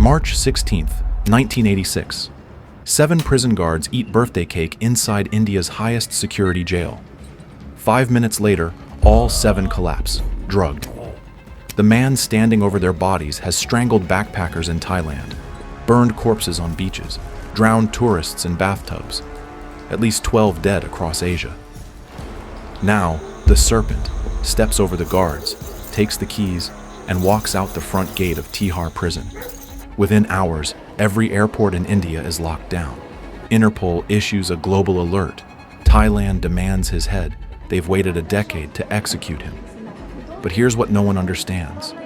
March 16th, 1986. 7 prison guards eat birthday cake inside India's highest security jail. 5 minutes later, all 7 collapse, drugged. The man standing over their bodies has strangled backpackers in Thailand, burned corpses on beaches, drowned tourists in bathtubs. At least 12 dead across Asia. Now, the serpent steps over the guards, takes the keys, and walks out the front gate of Tihar prison. Within hours, every airport in India is locked down. Interpol issues a global alert. Thailand demands his head. They've waited a decade to execute him. But here's what no one understands.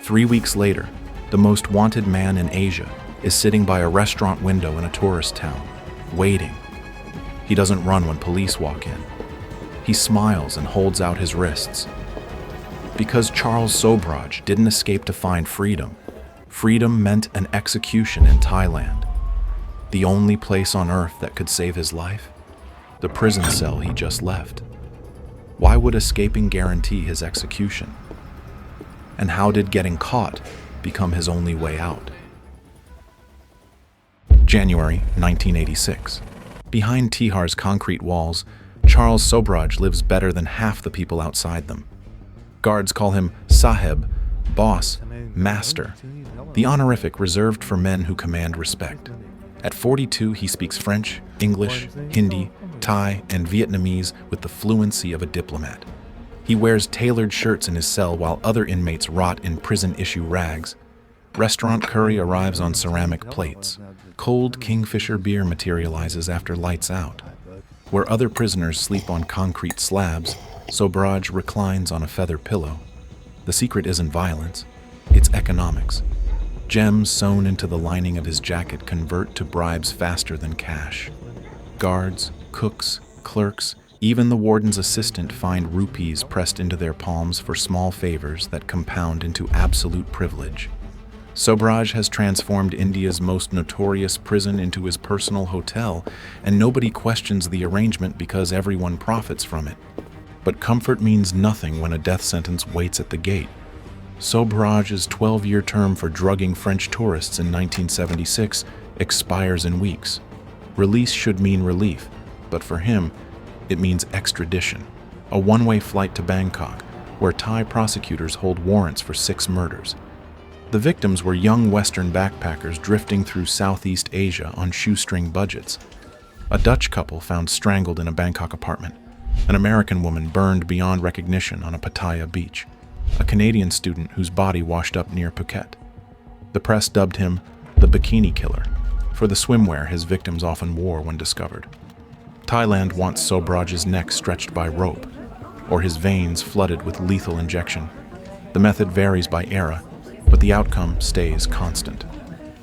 3 weeks later, the most wanted man in Asia is sitting by a restaurant window in a tourist town, waiting. He doesn't run when police walk in. He smiles and holds out his wrists. Because Charles Sobhraj didn't escape to find freedom, freedom meant an execution in Thailand. The only place on earth that could save his life? The prison cell he just left. Why would escaping guarantee his execution? And how did getting caught become his only way out? January 1986. Behind Tihar's concrete walls, Charles Sobhraj lives better than half the people outside them. Guards call him Sahib, boss, master, the honorific reserved for men who command respect. At 42, he speaks French, English, Hindi, Thai, and Vietnamese with the fluency of a diplomat. He wears tailored shirts in his cell while other inmates rot in prison-issue rags. Restaurant curry arrives on ceramic plates. Cold Kingfisher beer materializes after lights out. Where other prisoners sleep on concrete slabs, Sobhraj reclines on a feather pillow. The secret isn't violence, it's economics. Gems sewn into the lining of his jacket convert to bribes faster than cash. Guards, cooks, clerks, even the warden's assistant find rupees pressed into their palms for small favors that compound into absolute privilege. Sobhraj has transformed India's most notorious prison into his personal hotel, and nobody questions the arrangement because everyone profits from it. But comfort means nothing when a death sentence waits at the gate. Sobhraj's 12-year term for drugging French tourists in 1976 expires in weeks. Release should mean relief, but for him, it means extradition, a one-way flight to Bangkok, where Thai prosecutors hold warrants for 6 murders. The victims were young Western backpackers drifting through Southeast Asia on shoestring budgets. A Dutch couple found strangled in a Bangkok apartment. An American woman burned beyond recognition on a Pattaya beach. A Canadian student whose body washed up near Phuket. The press dubbed him the Bikini Killer for the swimwear his victims often wore when discovered. Thailand wants Sobhraj's neck stretched by rope, or his veins flooded with lethal injection. The method varies by era, but the outcome stays constant.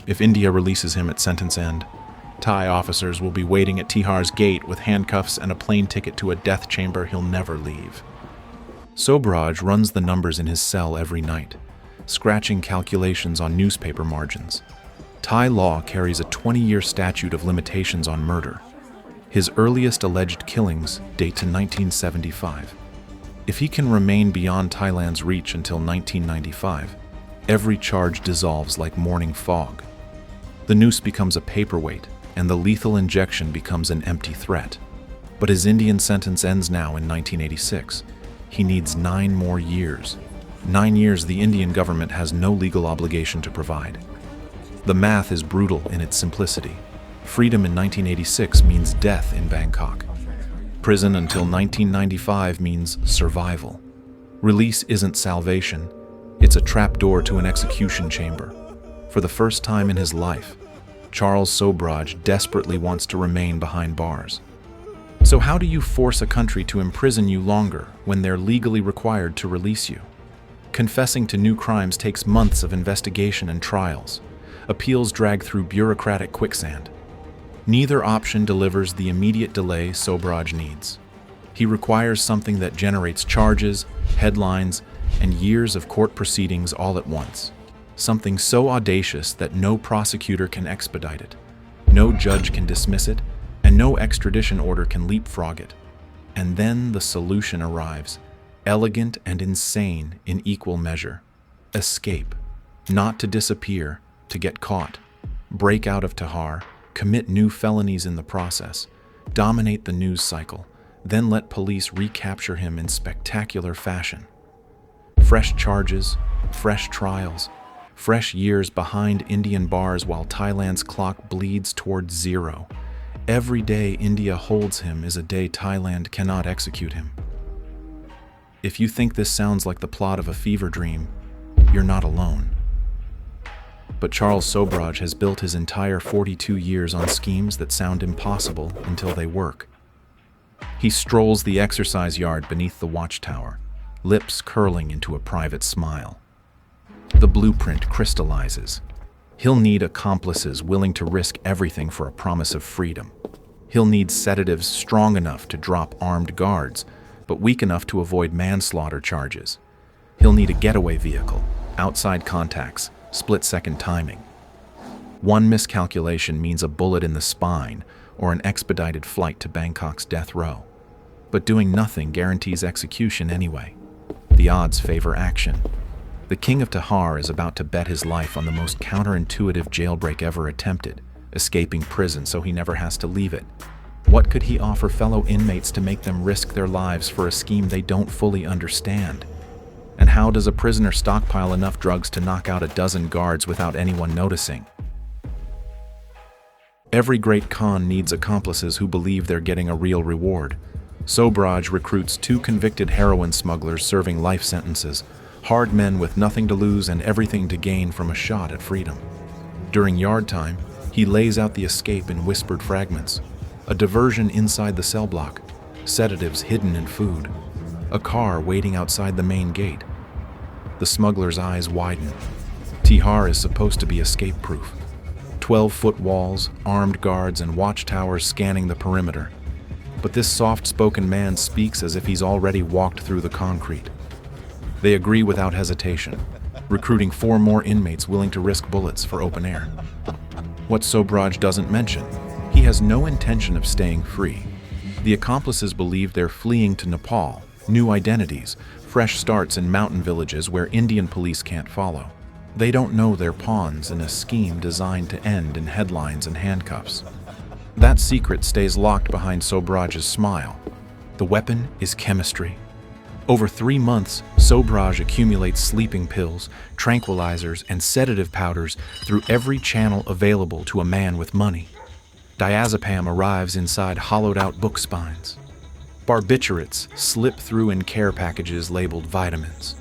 If India releases him at sentence end, Thai officers will be waiting at Tihar's gate with handcuffs and a plane ticket to a death chamber he'll never leave. Sobhraj runs the numbers in his cell every night, scratching calculations on newspaper margins. Thai law carries a 20-year statute of limitations on murder. His earliest alleged killings date to 1975. If he can remain beyond Thailand's reach until 1995, every charge dissolves like morning fog. The noose becomes a paperweight, and the lethal injection becomes an empty threat. But his Indian sentence ends now in 1986. He needs 9 more years. 9 years the Indian government has no legal obligation to provide. The math is brutal in its simplicity. Freedom in 1986 means death in Bangkok. Prison until 1995 means survival. Release isn't salvation. It's a trapdoor to an execution chamber. For the first time in his life, Charles Sobhraj desperately wants to remain behind bars. So how do you force a country to imprison you longer when they're legally required to release you? Confessing to new crimes takes months of investigation and trials. Appeals drag through bureaucratic quicksand. Neither option delivers the immediate delay Sobhraj needs. He requires something that generates charges, headlines, and years of court proceedings all at once. Something so audacious that no prosecutor can expedite it, no judge can dismiss it, and no extradition order can leapfrog it. And then the solution arrives, elegant and insane in equal measure. Escape. Not to disappear, to get caught, break out of Tihar, commit new felonies in the process, dominate the news cycle, then let police recapture him in spectacular fashion. Fresh charges, fresh trials, fresh years behind Indian bars while Thailand's clock bleeds towards zero. Every day India holds him is a day Thailand cannot execute him. If you think this sounds like the plot of a fever dream, you're not alone. But Charles Sobhraj has built his entire 42 years on schemes that sound impossible until they work. He strolls the exercise yard beneath the watchtower, lips curling into a private smile. The blueprint crystallizes. He'll need accomplices willing to risk everything for a promise of freedom. He'll need sedatives strong enough to drop armed guards, but weak enough to avoid manslaughter charges. He'll need a getaway vehicle, outside contacts, split-second timing. One miscalculation means a bullet in the spine or an expedited flight to Bangkok's death row. But doing nothing guarantees execution anyway. The odds favor action. The king of Tihar is about to bet his life on the most counterintuitive jailbreak ever attempted, escaping prison so he never has to leave it. What could he offer fellow inmates to make them risk their lives for a scheme they don't fully understand? And how does a prisoner stockpile enough drugs to knock out a dozen guards without anyone noticing? Every great con needs accomplices who believe they're getting a real reward. Sobhraj recruits 2 convicted heroin smugglers serving life sentences, hard men with nothing to lose and everything to gain from a shot at freedom. During yard time, he lays out the escape in whispered fragments, a diversion inside the cell block, sedatives hidden in food, a car waiting outside the main gate. The smuggler's eyes widen. Tihar is supposed to be escape-proof. 12-foot walls, armed guards, and watchtowers scanning the perimeter. But this soft-spoken man speaks as if he's already walked through the concrete. They agree without hesitation, recruiting 4 more inmates willing to risk bullets for open air. What Sobhraj doesn't mention, he has no intention of staying free. The accomplices believe they're fleeing to Nepal, new identities, fresh starts in mountain villages where Indian police can't follow. They don't know they're pawns in a scheme designed to end in headlines and handcuffs. That secret stays locked behind Sobhraj's smile. The weapon is chemistry. Over 3 months, Sobhraj accumulates sleeping pills, tranquilizers, and sedative powders through every channel available to a man with money. Diazepam arrives inside hollowed-out book spines. Barbiturates slip through in care packages labeled vitamins.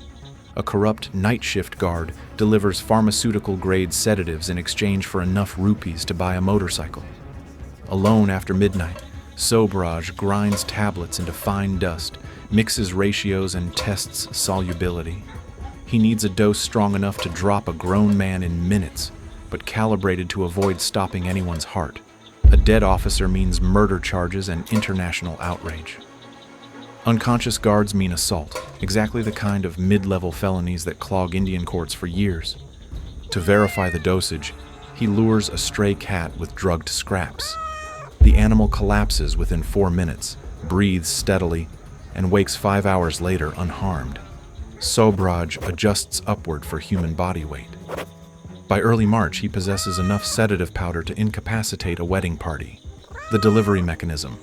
A corrupt night shift guard delivers pharmaceutical-grade sedatives in exchange for enough rupees to buy a motorcycle. Alone after midnight, Sobhraj grinds tablets into fine dust, mixes ratios, and tests solubility. He needs a dose strong enough to drop a grown man in minutes, but calibrated to avoid stopping anyone's heart. A dead officer means murder charges and international outrage. Unconscious guards mean assault, exactly the kind of mid-level felonies that clog Indian courts for years. To verify the dosage, he lures a stray cat with drugged scraps. The animal collapses within 4 minutes, breathes steadily, and wakes 5 hours later unharmed. Sobhraj adjusts upward for human body weight. By early March, he possesses enough sedative powder to incapacitate a wedding party. The delivery mechanism,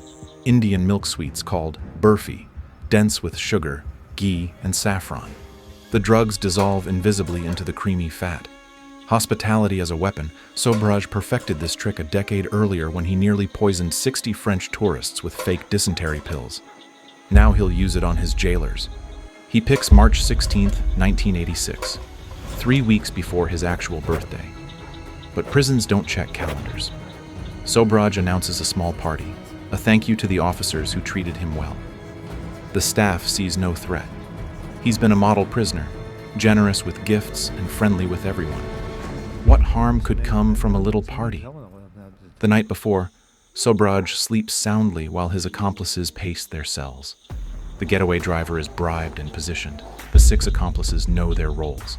Indian milk sweets called burfi, dense with sugar, ghee, and saffron. The drugs dissolve invisibly into the creamy fat. Hospitality as a weapon, Sobhraj perfected this trick a decade earlier when he nearly poisoned 60 French tourists with fake dysentery pills. Now he'll use it on his jailers. He picks March 16, 1986, 3 weeks before his actual birthday. But prisons don't check calendars. Sobhraj announces a small party, a thank you to the officers who treated him well. The staff sees no threat. He's been a model prisoner, generous with gifts and friendly with everyone. What harm could come from a little party? The night before, Sobhraj sleeps soundly while his accomplices pace their cells. The getaway driver is bribed and positioned. The 6 accomplices know their roles.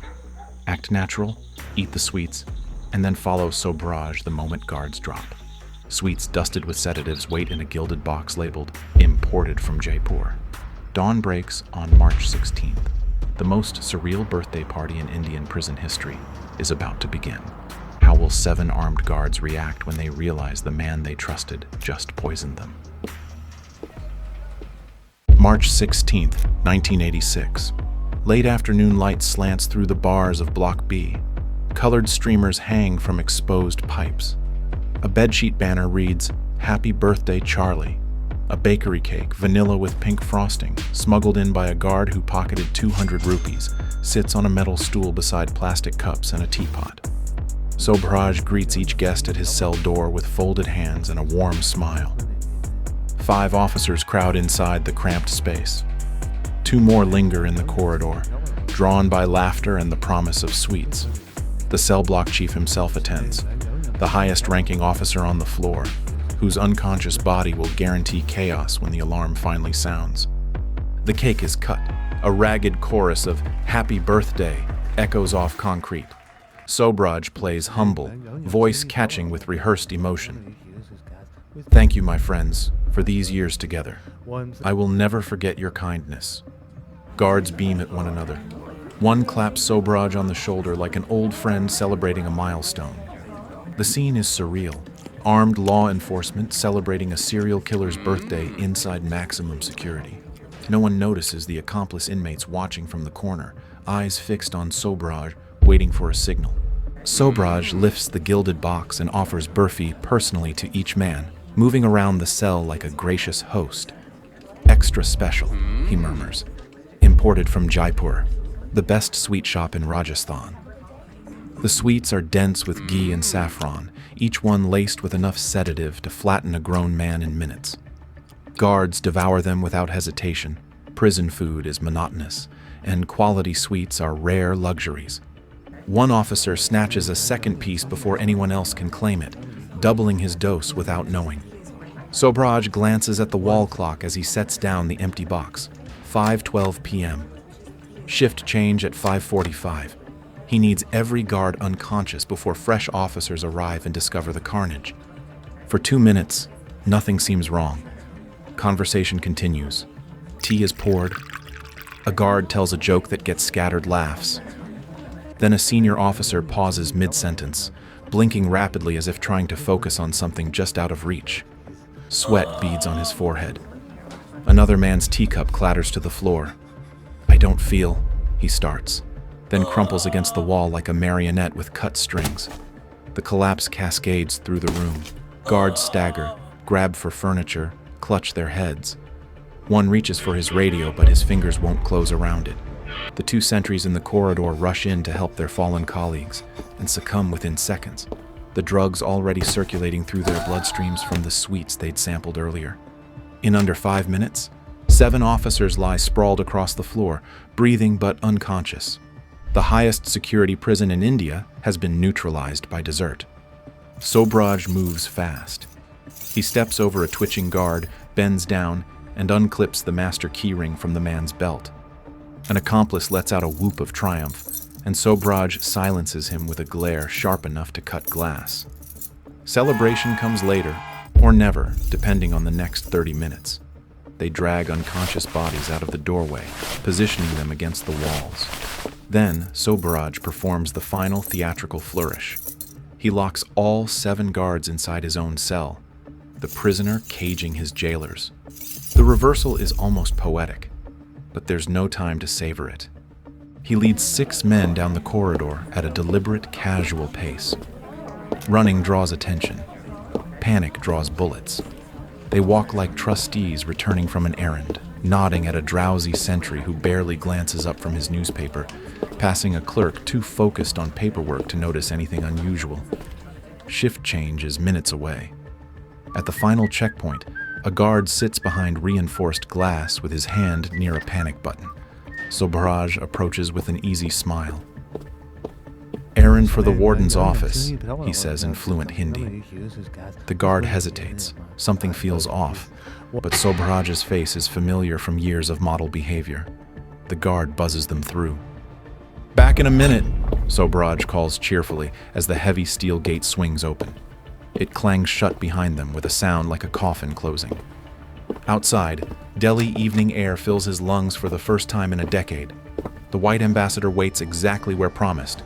Act natural, eat the sweets, and then follow Sobhraj the moment guards drop. Sweets dusted with sedatives wait in a gilded box labeled "Imported from Jaipur." Dawn breaks on March 16th. The most surreal birthday party in Indian prison history is about to begin. How will 7 armed guards react when they realize the man they trusted just poisoned them? March 16, 1986. Late afternoon light slants through the bars of Block B. Colored streamers hang from exposed pipes. A bedsheet banner reads, "Happy Birthday, Charlie." A bakery cake, vanilla with pink frosting, smuggled in by a guard who pocketed 200 rupees, sits on a metal stool beside plastic cups and a teapot. Sobhraj greets each guest at his cell door with folded hands and a warm smile. 5 officers crowd inside the cramped space. 2 more linger in the corridor, drawn by laughter and the promise of sweets. The cell block chief himself attends, the highest-ranking officer on the floor, whose unconscious body will guarantee chaos when the alarm finally sounds. The cake is cut. A ragged chorus of "Happy Birthday" echoes off concrete. Sobhraj plays humble, voice catching with rehearsed emotion. "Thank you, my friends, for these years together. I will never forget your kindness." Guards beam at one another. One claps Sobhraj on the shoulder like an old friend celebrating a milestone. The scene is surreal. Armed law enforcement celebrating a serial killer's birthday inside maximum security. No one notices the accomplice inmates watching from the corner, eyes fixed on Sobhraj, waiting for a signal. Sobhraj lifts the gilded box and offers burfi personally to each man, moving around the cell like a gracious host. "Extra special," he murmurs. "Imported from Jaipur, the best sweet shop in Rajasthan." The sweets are dense with ghee and saffron, each one laced with enough sedative to flatten a grown man in minutes. Guards devour them without hesitation. Prison food is monotonous, and quality sweets are rare luxuries. One officer snatches a second piece before anyone else can claim it, doubling his dose without knowing. Sobhraj glances at the wall clock as he sets down the empty box. 5:12 p.m. Shift change at 5:45. He needs every guard unconscious before fresh officers arrive and discover the carnage. For 2 minutes, nothing seems wrong. Conversation continues. Tea is poured. A guard tells a joke that gets scattered laughs. Then a senior officer pauses mid-sentence, blinking rapidly as if trying to focus on something just out of reach. Sweat beads on his forehead. Another man's teacup clatters to the floor. "I don't feel," he starts, then crumples against the wall like a marionette with cut strings. The collapse cascades through the room. Guards stagger, grab for furniture, clutch their heads. One reaches for his radio, but his fingers won't close around it. The 2 sentries in the corridor rush in to help their fallen colleagues and succumb within seconds, the drugs already circulating through their bloodstreams from the sweets they'd sampled earlier. In under 5 minutes, 7 officers lie sprawled across the floor, breathing but unconscious. The highest security prison in India has been neutralized by dessert. Sobhraj moves fast. He steps over a twitching guard, bends down, and unclips the master keyring from the man's belt. An accomplice lets out a whoop of triumph, and Sobhraj silences him with a glare sharp enough to cut glass. Celebration comes later, or never, depending on the next 30 minutes. They drag unconscious bodies out of the doorway, positioning them against the walls. Then, Sobhraj performs the final theatrical flourish. He locks all 7 guards inside his own cell, the prisoner caging his jailers. The reversal is almost poetic, but there's no time to savor it. He leads 6 men down the corridor at a deliberate, casual pace. Running draws attention. Panic draws bullets. They walk like trustees returning from an errand, nodding at a drowsy sentry who barely glances up from his newspaper, passing a clerk too focused on paperwork to notice anything unusual. Shift change is minutes away. At the final checkpoint, a guard sits behind reinforced glass with his hand near a panic button. Sobhraj approaches with an easy smile. "Errand for the warden's office," he says in fluent Hindi. The guard hesitates. Something feels off, but Sobhraj's face is familiar from years of model behavior. The guard buzzes them through. "Back in a minute," Sobhraj calls cheerfully as the heavy steel gate swings open. It clangs shut behind them with a sound like a coffin closing. Outside, Delhi evening air fills his lungs for the first time in a decade. The White Ambassador waits exactly where promised.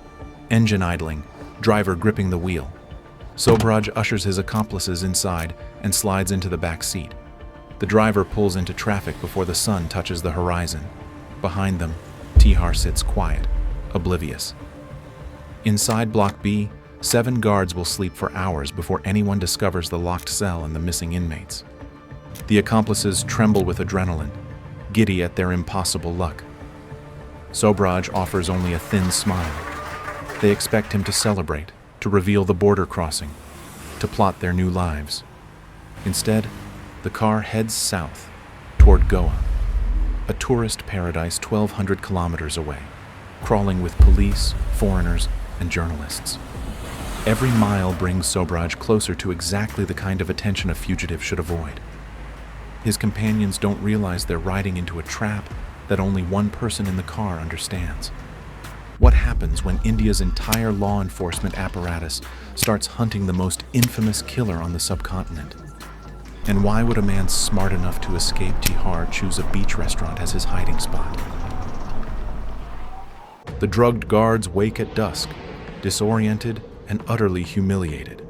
Engine idling, driver gripping the wheel. Sobhraj ushers his accomplices inside and slides into the back seat. The driver pulls into traffic before the sun touches the horizon. Behind them, Tihar sits quiet, oblivious. Inside Block B, 7 guards will sleep for hours before anyone discovers the locked cell and the missing inmates. The accomplices tremble with adrenaline, giddy at their impossible luck. Sobhraj offers only a thin smile. They expect him to celebrate, to reveal the border crossing, to plot their new lives. Instead, the car heads south, toward Goa, a tourist paradise 1,200 kilometers away, crawling with police, foreigners, and journalists. Every mile brings Sobhraj closer to exactly the kind of attention a fugitive should avoid. His companions don't realize they're riding into a trap that only one person in the car understands. What happens when India's entire law enforcement apparatus starts hunting the most infamous killer on the subcontinent? And why would a man smart enough to escape Tihar choose a beach restaurant as his hiding spot? The drugged guards wake at dusk, disoriented and utterly humiliated.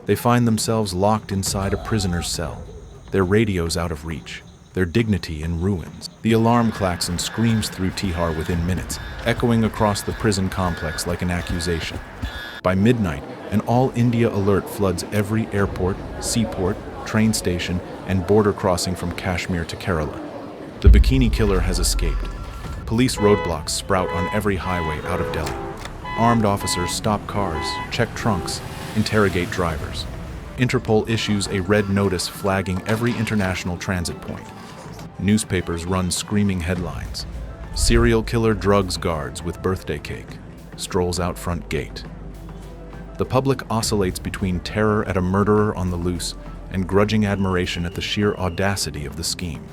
They find themselves locked inside a prisoner's cell, their radios out of reach, their dignity in ruins. The alarm klaxon screams through Tihar within minutes, echoing across the prison complex like an accusation. By midnight, an all-India alert floods every airport, seaport, train station, and border crossing from Kashmir to Kerala. The bikini killer has escaped. Police roadblocks sprout on every highway out of Delhi. Armed officers stop cars, check trunks, interrogate drivers. Interpol issues a red notice flagging every international transit point. Newspapers run screaming headlines. Serial killer drugs guards with birthday cake, strolls out front gate. The public oscillates between terror at a murderer on the loose and grudging admiration at the sheer audacity of the scheme.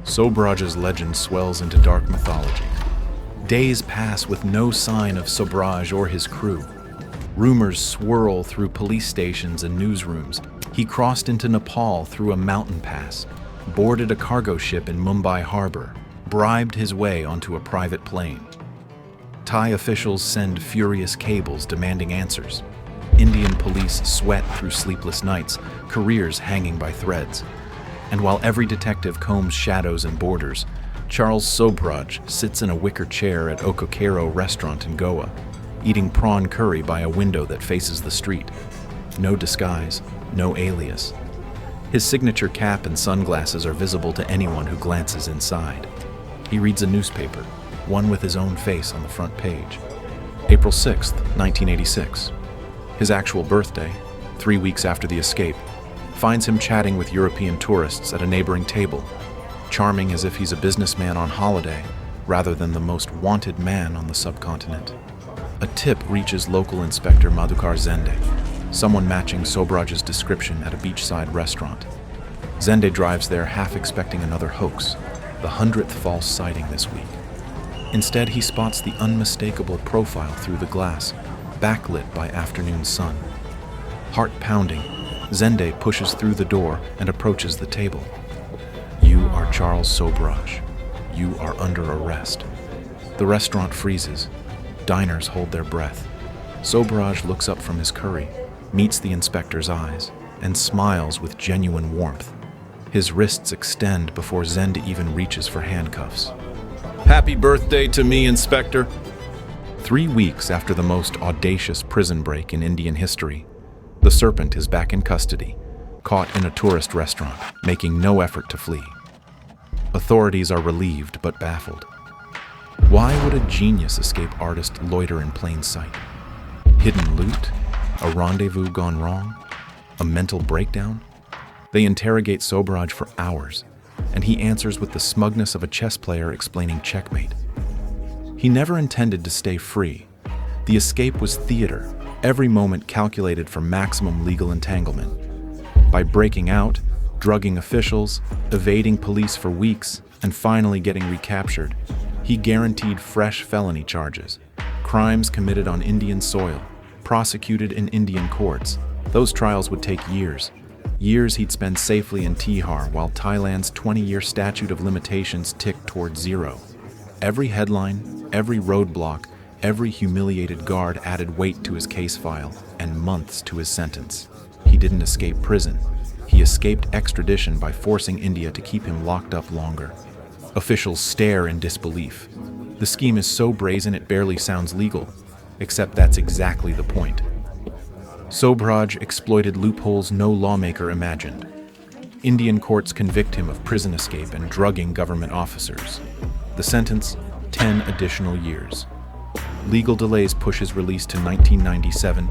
Sobhraj's legend swells into dark mythology. Days pass with no sign of Sobhraj or his crew. Rumors swirl through police stations and newsrooms. He crossed into Nepal through a mountain pass, boarded a cargo ship in Mumbai harbor, bribed his way onto a private plane. Thai officials send furious cables demanding answers. Indian police sweat through sleepless nights, careers hanging by threads. And while every detective combs shadows and borders, Charles Sobhraj sits in a wicker chair at Okokero restaurant in Goa, eating prawn curry by a window that faces the street. No disguise, no alias. His signature cap and sunglasses are visible to anyone who glances inside. He reads a newspaper, one with his own face on the front page. April 6th, 1986. His actual birthday, 3 weeks after the escape, finds him chatting with European tourists at a neighboring table, charming as if he's a businessman on holiday rather than the most wanted man on the subcontinent. A tip reaches local inspector Madhukar Zende, someone matching Sobhraj's description at a beachside restaurant. Zende drives there half expecting another hoax, the 100th false sighting this week. Instead, he spots the unmistakable profile through the glass, backlit by afternoon sun. Heart pounding, Zende pushes through the door and approaches the table. "You are Charles Sobhraj. You are under arrest." The restaurant freezes. Diners hold their breath. Sobhraj looks up from his curry, meets the inspector's eyes, and smiles with genuine warmth. His wrists extend before Zende even reaches for handcuffs. "Happy birthday to me, Inspector." 3 weeks after the most audacious prison break in Indian history, the Serpent is back in custody, caught in a tourist restaurant, making no effort to flee. Authorities are relieved but baffled. Why would a genius escape artist loiter in plain sight? Hidden loot? A rendezvous gone wrong? A mental breakdown? They interrogate Sobhraj for hours, and he answers with the smugness of a chess player explaining checkmate. He never intended to stay free. The escape was theater, every moment calculated for maximum legal entanglement. By breaking out, drugging officials, evading police for weeks, and finally getting recaptured, he guaranteed fresh felony charges, crimes committed on Indian soil, prosecuted in Indian courts. Those trials would take years. Years he'd spend safely in Tihar while Thailand's 20-year statute of limitations ticked toward zero. Every headline, every roadblock, Every humiliated guard added weight to his case file and months to his sentence. He didn't escape prison. He escaped extradition by forcing India to keep him locked up longer. Officials stare in disbelief. The scheme is so brazen it barely sounds legal, except that's exactly the point. Sobhraj exploited loopholes no lawmaker imagined. Indian courts convict him of prison escape and drugging government officers. The sentence, 10 additional years. Legal delays push his release to 1997,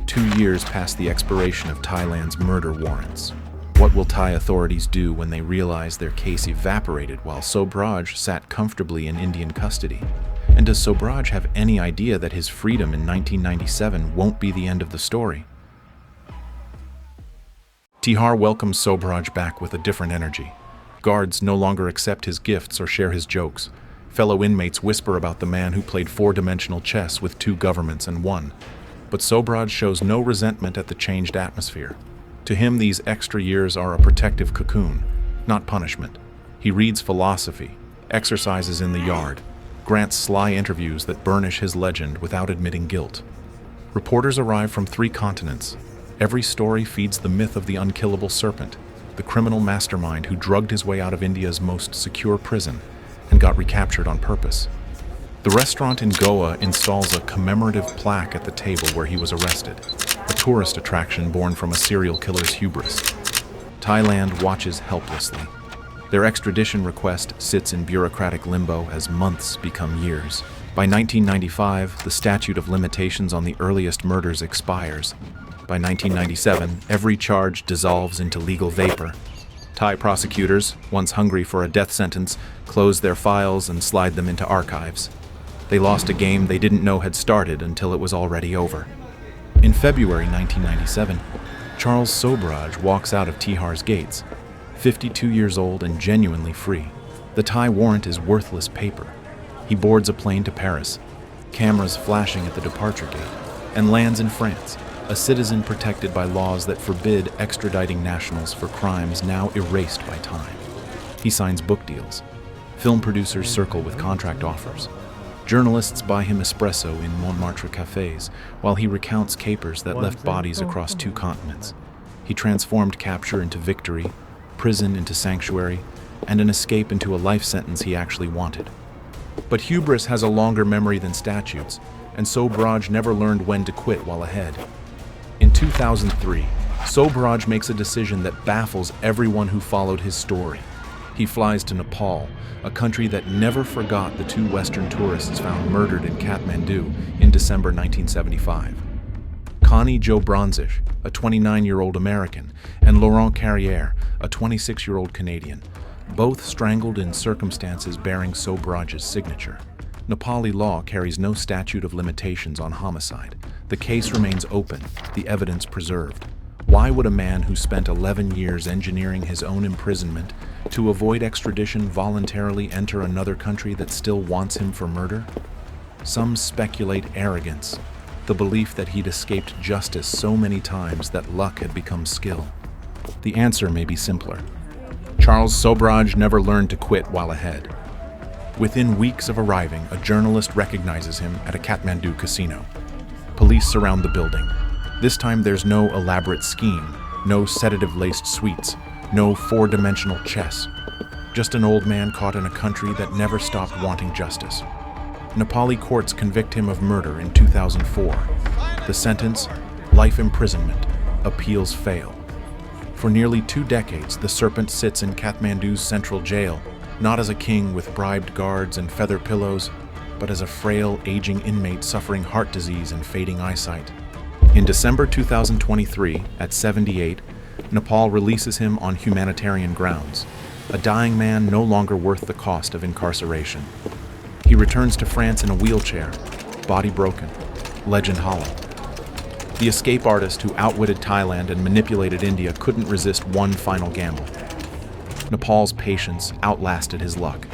2 years past the expiration of Thailand's murder warrants. What will Thai authorities do when they realize their case evaporated while Sobhraj sat comfortably in Indian custody? And does Sobhraj have any idea that his freedom in 1997 won't be the end of the story? Tihar welcomes Sobhraj back with a different energy. Guards no longer accept his gifts or share his jokes. Fellow inmates whisper about the man who played four-dimensional chess with 2 governments and won. But Sobhraj shows no resentment at the changed atmosphere. To him, these extra years are a protective cocoon, not punishment. He reads philosophy, exercises in the yard, grants sly interviews that burnish his legend without admitting guilt. Reporters arrive from 3 continents. Every story feeds the myth of the unkillable serpent, the criminal mastermind who drugged his way out of India's most secure prison and got recaptured on purpose. The restaurant in Goa installs a commemorative plaque at the table where he was arrested, a tourist attraction born from a serial killer's hubris. Thailand watches helplessly. Their extradition request sits in bureaucratic limbo as months become years. By 1995, the statute of limitations on the earliest murders expires. By 1997, every charge dissolves into legal vapor. Thai prosecutors, once hungry for a death sentence, close their files and slide them into archives. They lost a game they didn't know had started until it was already over. In February 1997, Charles Sobhraj walks out of Tihar's gates, 52 years old and genuinely free. The Thai warrant is worthless paper. He boards a plane to Paris, cameras flashing at the departure gate, and lands in France, a citizen protected by laws that forbid extraditing nationals for crimes now erased by time. He signs book deals. Film producers circle with contract offers. Journalists buy him espresso in Montmartre cafes while he recounts capers that left bodies across 2 continents. He transformed capture into victory, prison into sanctuary, and an escape into a life sentence he actually wanted. But hubris has a longer memory than statutes, and Sobhraj never learned when to quit while ahead. In 2003, Sobhraj makes a decision that baffles everyone who followed his story. He flies to Nepal, a country that never forgot the 2 Western tourists found murdered in Kathmandu in December 1975. Connie Jo Bronzish, a 29-year-old American, and Laurent Carrière, a 26-year-old Canadian, both strangled in circumstances bearing Sobhraj's signature. Nepali law carries no statute of limitations on homicide. The case remains open, the evidence preserved. Why would a man who spent 11 years engineering his own imprisonment to avoid extradition voluntarily enter another country that still wants him for murder? Some speculate arrogance, the belief that he'd escaped justice so many times that luck had become skill. The answer may be simpler. Charles Sobhraj never learned to quit while ahead. Within weeks of arriving, a journalist recognizes him at a Kathmandu casino. Police surround the building. This time there's no elaborate scheme, no sedative-laced suites, no 4-dimensional chess. Just an old man caught in a country that never stopped wanting justice. Nepali courts convict him of murder in 2004. The sentence, life imprisonment. Appeals fail. For nearly 2 decades, the serpent sits in Kathmandu's central jail, not as a king with bribed guards and feather pillows, but as a frail, aging inmate suffering heart disease and fading eyesight. In December 2023, at 78, Nepal releases him on humanitarian grounds, a dying man no longer worth the cost of incarceration. He returns to France in a wheelchair, body broken, legend hollow. The escape artist who outwitted Thailand and manipulated India couldn't resist one final gamble. Nepal's patience outlasted his luck.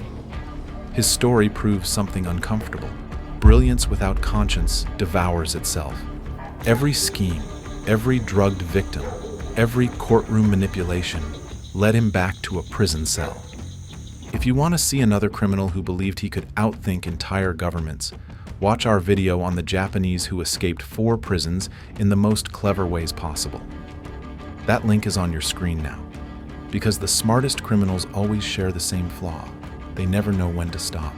His story proves something uncomfortable. Brilliance without conscience devours itself. Every scheme, every drugged victim, every courtroom manipulation led him back to a prison cell. If you want to see another criminal who believed he could outthink entire governments, Watch our video on the Japanese who escaped 4 prisons in the most clever ways possible. That link is on your screen now. Because the smartest criminals always share the same flaw. They never know when to stop.